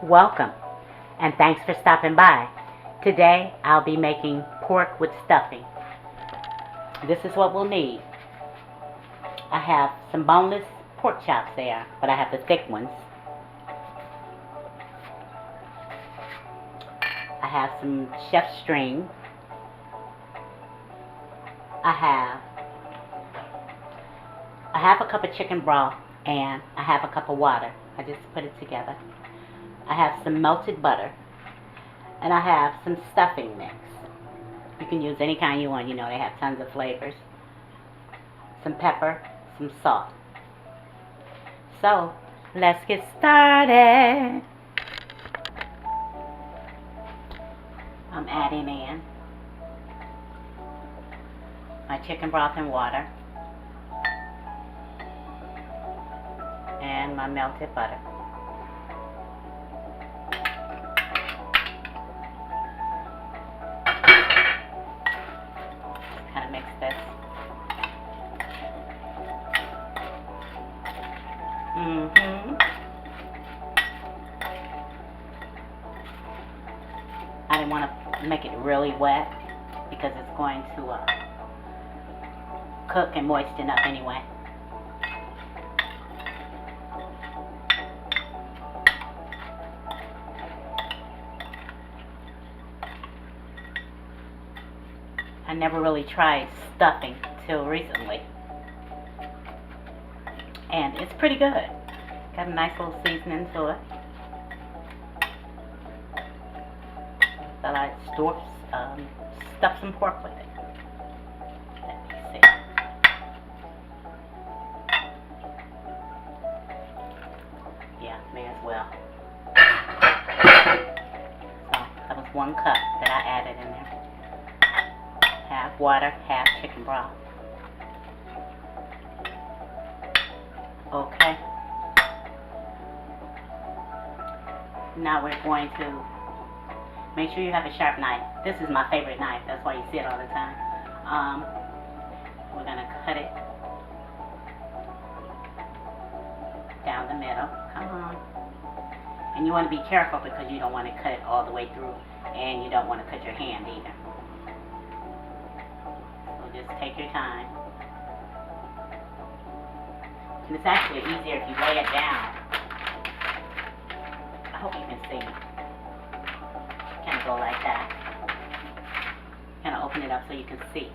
Welcome, and thanks for stopping by. Today I'll be making pork with stuffing. This is what we'll need. I have some boneless pork chops there, but I have the thick ones. I have some chef string. I have a half a cup of chicken broth and a half a cup of water. I just put it together. I have some melted butter, and I have some stuffing mix. You can use any kind you want. You know, they have tons of flavors. Some pepper, some salt. So, let's get started. I'm adding in my chicken broth and water and my melted butter. Kind of mix this. I didn't want to make it really wet because it's going to cook and moisten up anyway. I never really tried stuffing till recently, and it's pretty good. Got a nice little seasoning to it. Thought I'd stuff some pork with it. Let me see. Yeah, may as well. So that was 1 cup that I added in there. Half water, half chicken broth. Okay. Now we're going to make sure you have a sharp knife. This is my favorite knife. That's why you see it all the time. We're going to cut it down the middle. Come on. And you want to be careful because you don't want to cut it all the way through, and you don't want to cut your hand either. So just take your time. And it's actually easier if you lay it down. I hope you can see. Kind of go like that. Kind of open it up so you can see.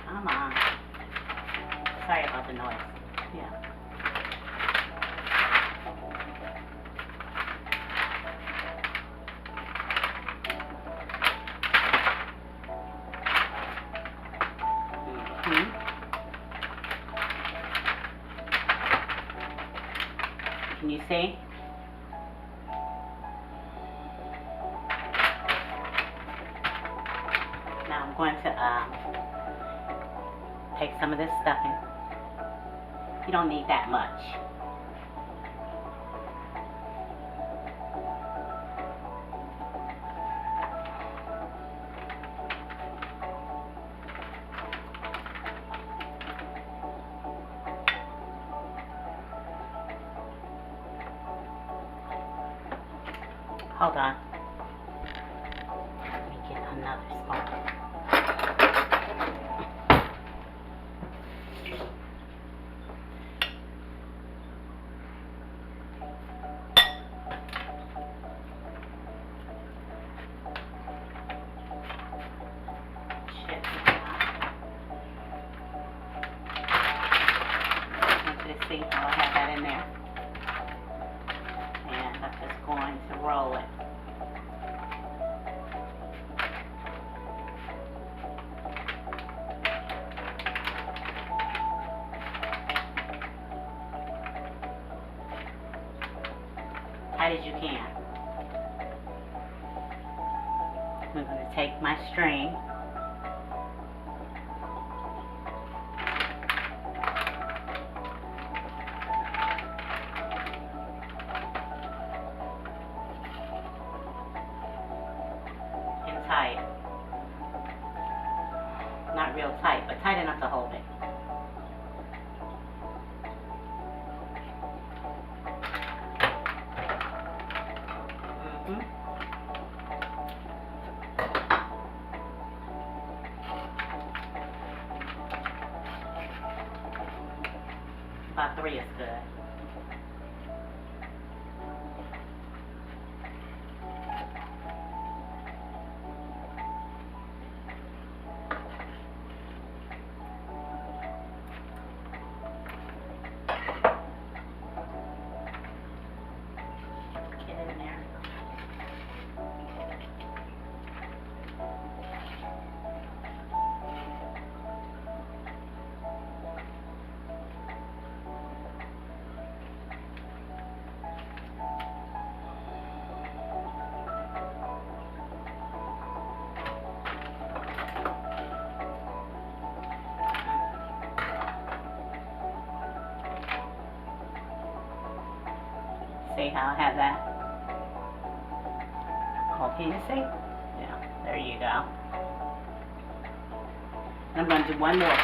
Come on. Sorry about the noise. Yeah. Can you see? Now I'm going to take some of this stuffing. You don't need that much. Hold on. Let me get another spoon. See how I have that in there. And I'm just going to roll it. Tight as you can. I'm going to take my string . Tie it. not real tight, but tight enough to hold it. About 3 is good. Get it in there. See how I have that? Oh, can you see? Yeah, there you go. And I'm going to do one more.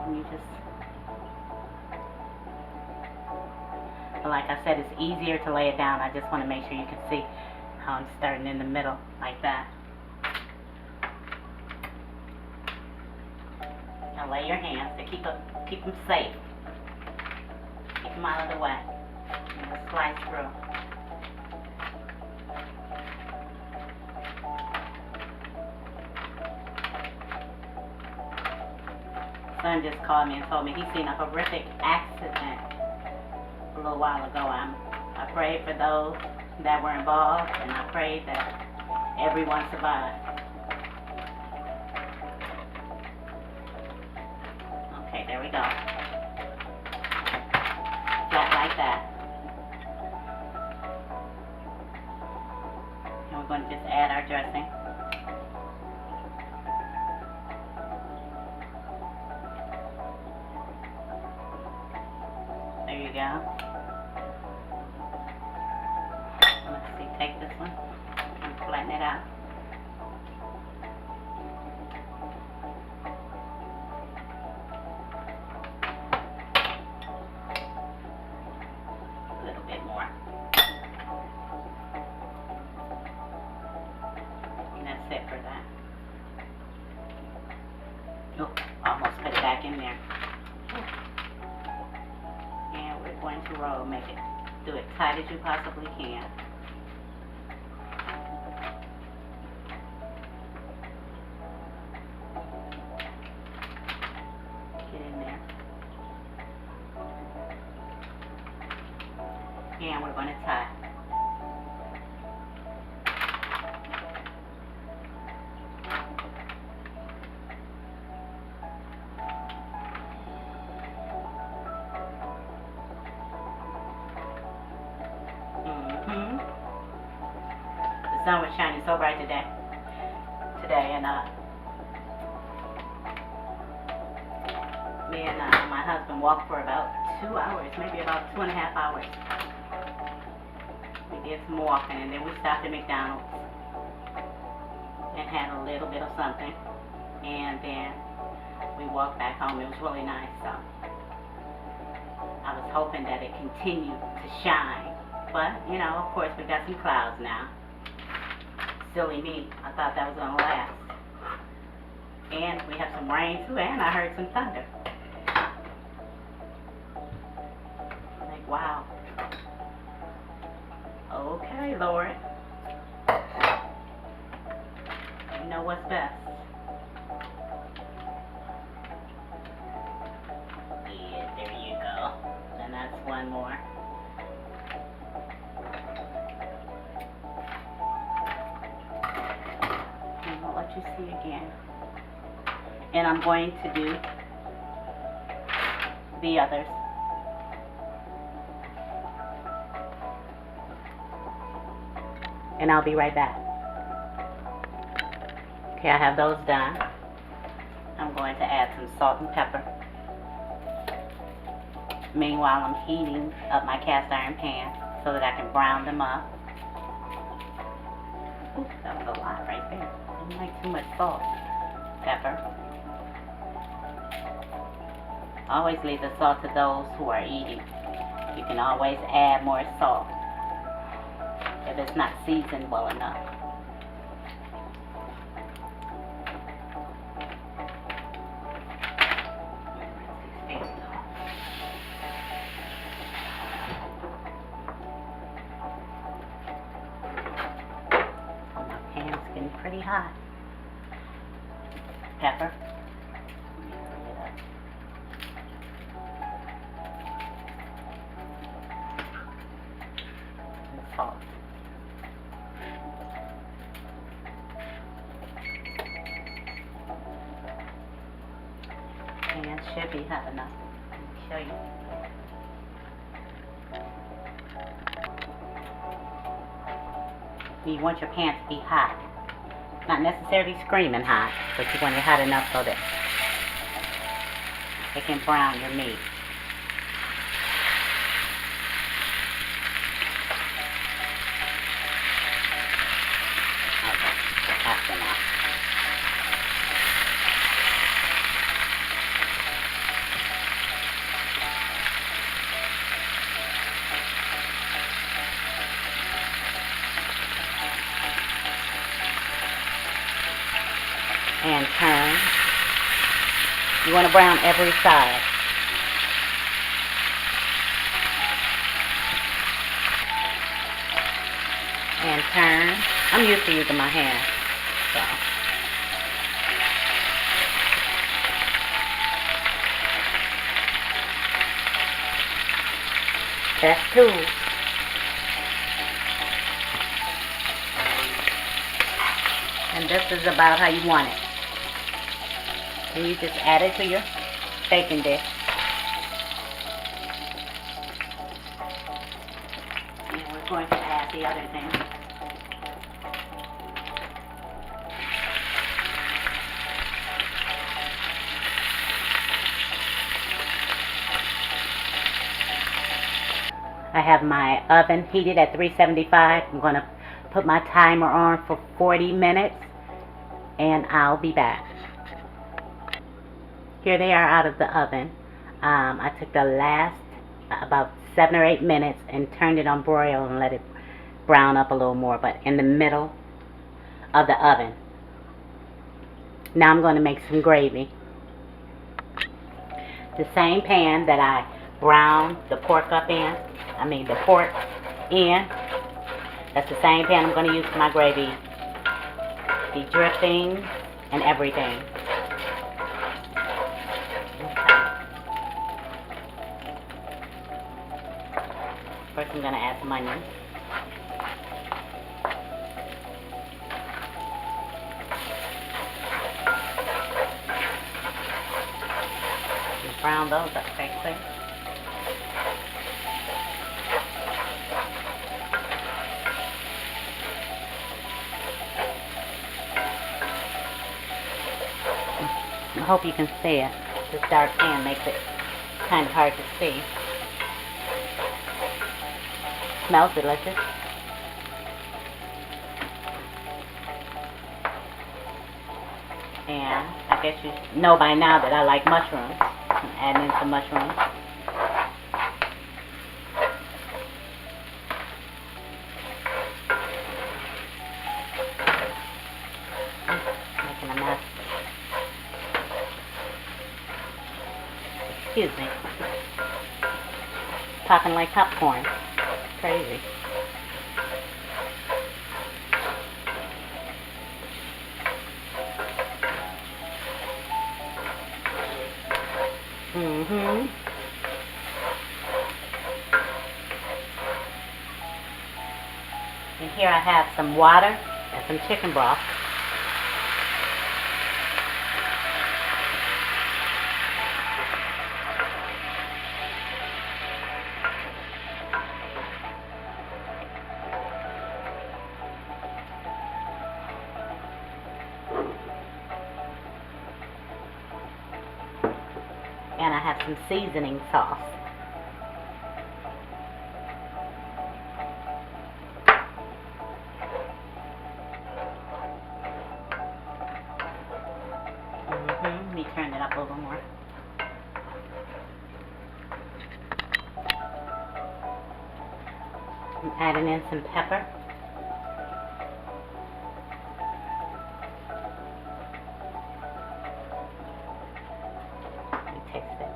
And you just, but like I said, it's easier to lay it down. I just want to make sure you can see how I'm starting in the middle, like that. Now lay your hands to keep them safe. Keep them out of the way. And just slice through. Son just called me and told me he's seen a horrific accident a little while ago. I prayed for those that were involved, and I prayed that everyone survived. Okay, there we go. Flat like that. And we're going to just add our dressing. There you go. Let's see, take this one and flatten it out. A little bit more. And that's it for that. Oh, almost put it back in there. And we're going to roll, make it, do it tight as you possibly can. Get in there. And we're going to tie. The sun was shining so bright today, and me and my husband walked for about 2 hours, maybe about 2.5 hours. We did some walking, and then we stopped at McDonald's and had a little bit of something, and then we walked back home. It was really nice. So I was hoping that it continued to shine, but you know, of course, we got some clouds now. Silly me, I thought that was gonna last. And we have some rain too, and I heard some thunder. Like, wow. Okay, Lord. You know what's best. Yeah, there you go. And that's one more. And I'll let you see again. And I'm going to do the others. And I'll be right back. Okay, I have those done. I'm going to add some salt and pepper. Meanwhile, I'm heating up my cast iron pan so that I can brown them up. a lot right there. Don't like too much salt. Pepper. Always leave the salt to those who are eating. You can always add more salt if it's not seasoned well enough. My pan's getting pretty hot. Pepper. Salt. And should be hot enough. Let me show you. You want your pan to be hot. Not necessarily screaming hot, but you want it hot enough so that it can brown your meat. That's enough. And turn. You want to brown every side. And turn. I'm used to using my hand, so. That's two. And this is about how you want it. And you just add it to your baking dish. And we're going to add the other thing. I have my oven heated at 375. I'm going to put my timer on for 40 minutes and I'll be back. Here they are out of the oven. I took the last about 7 or 8 minutes and turned it on broil and let it brown up a little more, but in the middle of the oven. Now I'm going to make some gravy. The same pan that I browned the pork up in, the pork in, that's the same pan I'm going to use for my gravy. The dripping and everything. First I'm going to add some onions. Just brown those up quickly. I hope you can see it. This dark pan makes it kind of hard to see. Smells delicious. And I guess you know by now that I like mushrooms. I'm adding in some mushrooms. Making a mess. Excuse me. Popping like popcorn. Crazy. And here I have some water and some chicken broth. And I have some seasoning sauce. turn it up a little more. I'm adding in some pepper. Let me taste it.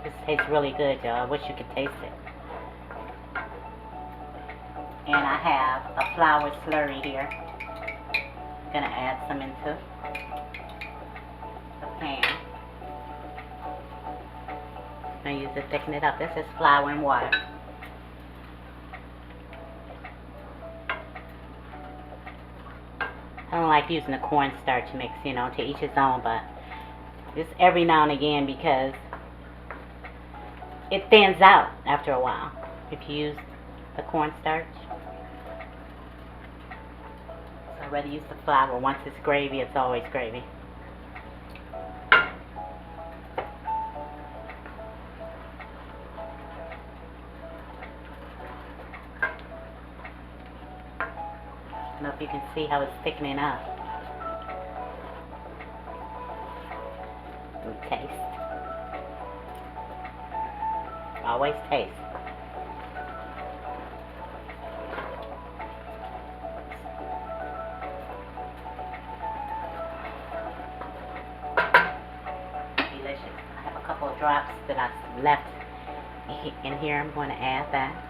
This tastes really good, y'all. I wish you could taste it. And I have a flour slurry here. I'm gonna add some into the pan. I'm gonna use it to thicken it up. This is flour and water. I don't like using the cornstarch mix, you know, to each his own, but just every now and again because it thins out after a while if you use the cornstarch. So I'd rather use the flour. Once it's gravy, it's always gravy. I don't know if you can see how it's thickening up. And taste. Always taste. Delicious. I have a couple of drops that I left in here. I'm going to add that.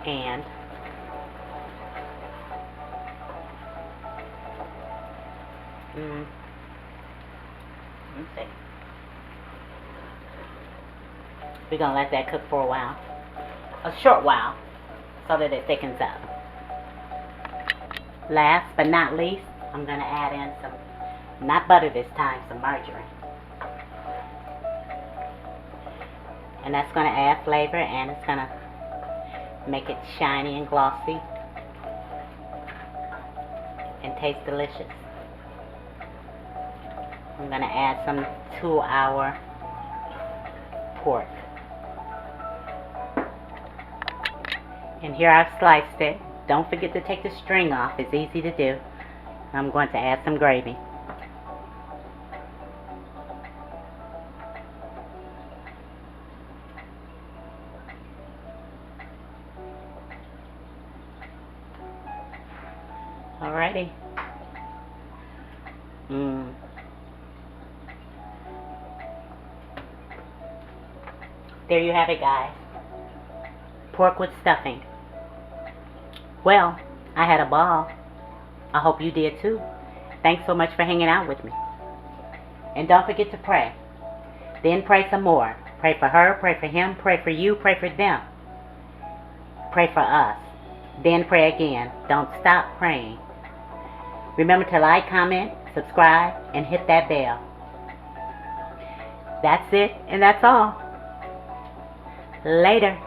And let's see. We're going to let that cook for a while. A short while. So that it thickens up. Last but not least, I'm going to add in some, not butter this time, some margarine. And that's going to add flavor and it's going to make it shiny and glossy and taste delicious. I'm going to add some to our pork. And here I've sliced it. Don't forget to take the string off. It's easy to do. I'm going to add some gravy. Alrighty. There you have it, guys. Pork with stuffing. Well, I had a ball. I hope you did too. Thanks so much for hanging out with me. And don't forget to pray. Then pray some more. Pray for her, pray for him, pray for you, pray for them. Pray for us. Then pray again. Don't stop praying. Remember to like, comment, subscribe, and hit that bell. That's it, and that's all. Later.